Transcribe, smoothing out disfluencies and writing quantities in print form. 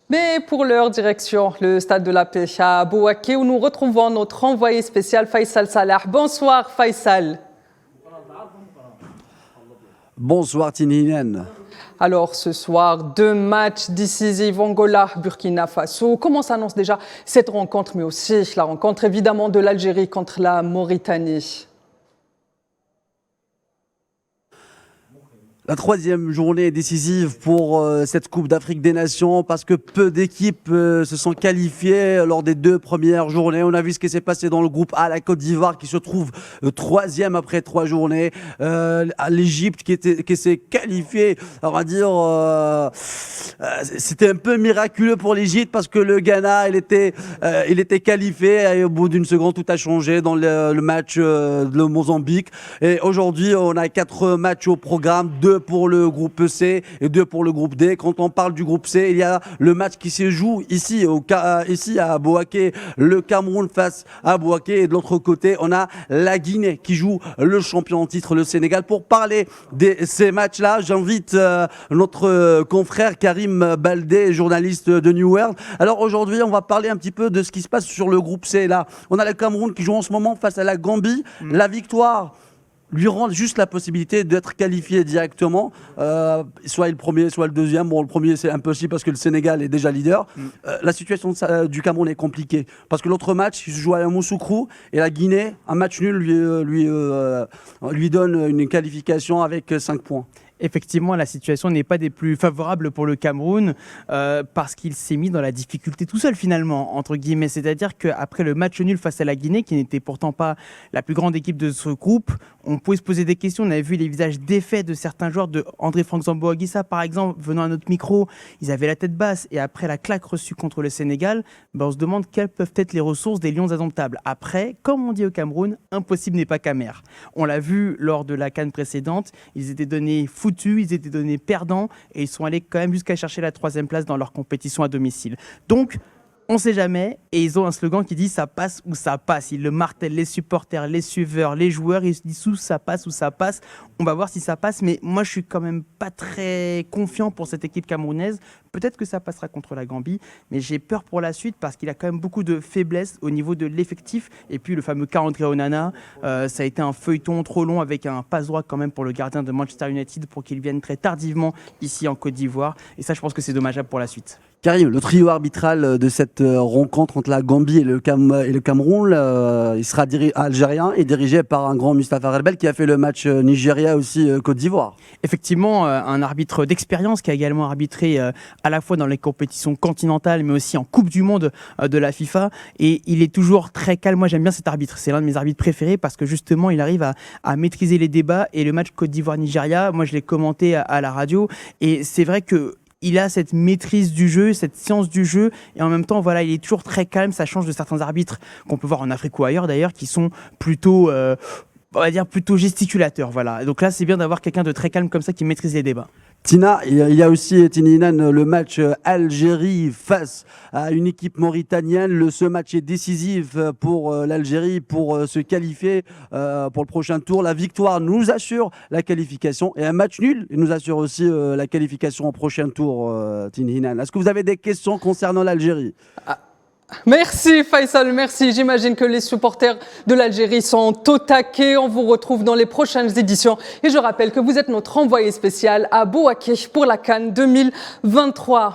Mais pour l'heure, direction le stade de la Paix à Bouaké où nous retrouvons notre envoyé spécial Faisal Salah. Bonsoir Faisal. Bonsoir Tininen. Alors ce soir, 2 matchs décisifs, Angola, Burkina Faso. Comment s'annonce déjà cette rencontre, mais aussi la rencontre évidemment de l'Algérie contre la Mauritanie? La 3e journée est décisive pour cette Coupe d'Afrique des Nations parce que peu d'équipes se sont qualifiées lors des 2 premières journées. On a vu ce qui s'est passé dans le groupe A, la Côte d'Ivoire qui se trouve 3e après 3 journées. L'Égypte qui s'est qualifiée, on va dire, c'était un peu miraculeux pour l'Égypte parce que le Ghana, il était qualifié et au bout d'une seconde, tout a changé dans le match de Mozambique. Et aujourd'hui, on a 4 matchs au programme, 2 pour le groupe C et 2 pour le groupe D. Quand on parle du groupe C, il y a le match qui se joue ici à Bouaké, le Cameroun face à Bouaké. Et de l'autre côté, on a la Guinée qui joue le champion en titre, le Sénégal. Pour parler de ces matchs-là, j'invite notre confrère Karim Baldé, journaliste de New World. Alors aujourd'hui, on va parler un petit peu de ce qui se passe sur le groupe C. Là, on a le Cameroun qui joue en ce moment face à la Gambie. La victoire lui rend juste la possibilité d'être qualifié directement, soit le premier, soit le deuxième. Bon, le premier, c'est impossible parce que le Sénégal est déjà leader. La situation du Cameroun est compliquée parce que l'autre match, il se joue à Yamoussoukro et la Guinée, un match nul lui donne une qualification avec 5 points. Effectivement, la situation n'est pas des plus favorables pour le Cameroun parce qu'il s'est mis dans la difficulté tout seul finalement, entre guillemets. C'est-à-dire qu'après le match nul face à la Guinée, qui n'était pourtant pas la plus grande équipe de ce groupe, on pouvait se poser des questions. On avait vu les visages défaits de certains joueurs, de André-Franck Zambo-Anguissa par exemple, venant à notre micro, ils avaient la tête basse. Et après la claque reçue contre le Sénégal, on se demande quelles peuvent être les ressources des Lions indomptables. Après, comme on dit au Cameroun, impossible n'est pas qu'amer. On l'a vu lors de la CAN précédente, ils étaient donnés foutus, ils étaient donnés perdants et ils sont allés quand même jusqu'à chercher la 3e place dans leur compétition à domicile. Donc, on ne sait jamais et ils ont un slogan qui dit « ça passe ou ça passe ». Ils le martèlent, les supporters, les suiveurs, les joueurs, ils se disent « ça passe ou ça passe ». On va voir si ça passe, mais moi je suis quand même pas très confiant pour cette équipe camerounaise. Peut-être que ça passera contre la Gambie, mais j'ai peur pour la suite parce qu'il a quand même beaucoup de faiblesses au niveau de l'effectif. Et puis le fameux cas André Onana, ça a été un feuilleton trop long avec un passe droit quand même pour le gardien de Manchester United pour qu'il vienne très tardivement ici en Côte d'Ivoire. Et ça, je pense que c'est dommageable pour la suite. Karim, le trio arbitral de cette rencontre entre la Gambie et le Cameroun, il sera algérien et dirigé par un grand Mustapha Rebel qui a fait le match Nigeria aussi Côte d'Ivoire. Effectivement, un arbitre d'expérience qui a également arbitré à la fois dans les compétitions continentales mais aussi en Coupe du Monde de la FIFA. Et il est toujours très calme. Moi, j'aime bien cet arbitre. C'est l'un de mes arbitres préférés parce que justement, il arrive à maîtriser les débats. Et le match Côte d'Ivoire-Nigeria, moi, je l'ai commenté à la radio. Et c'est vrai que il a cette maîtrise du jeu, cette science du jeu, et en même temps, voilà, il est toujours très calme. Ça change de certains arbitres qu'on peut voir en Afrique ou ailleurs d'ailleurs, qui sont plutôt, on va dire, plutôt gesticulateurs. Voilà. Donc là, c'est bien d'avoir quelqu'un de très calme comme ça qui maîtrise les débats. Tina, il y a aussi, Tininan, le match Algérie face à une équipe mauritanienne. Ce match est décisif pour l'Algérie pour se qualifier pour le prochain tour. La victoire nous assure la qualification et un match nul nous assure aussi la qualification au prochain tour, Tininan. Est-ce que vous avez des questions concernant l'Algérie ? Merci Faisal, merci. J'imagine que les supporters de l'Algérie sont au taquet. On vous retrouve dans les prochaines éditions. Et je rappelle que vous êtes notre envoyé spécial à Bouaké pour la CAN 2023.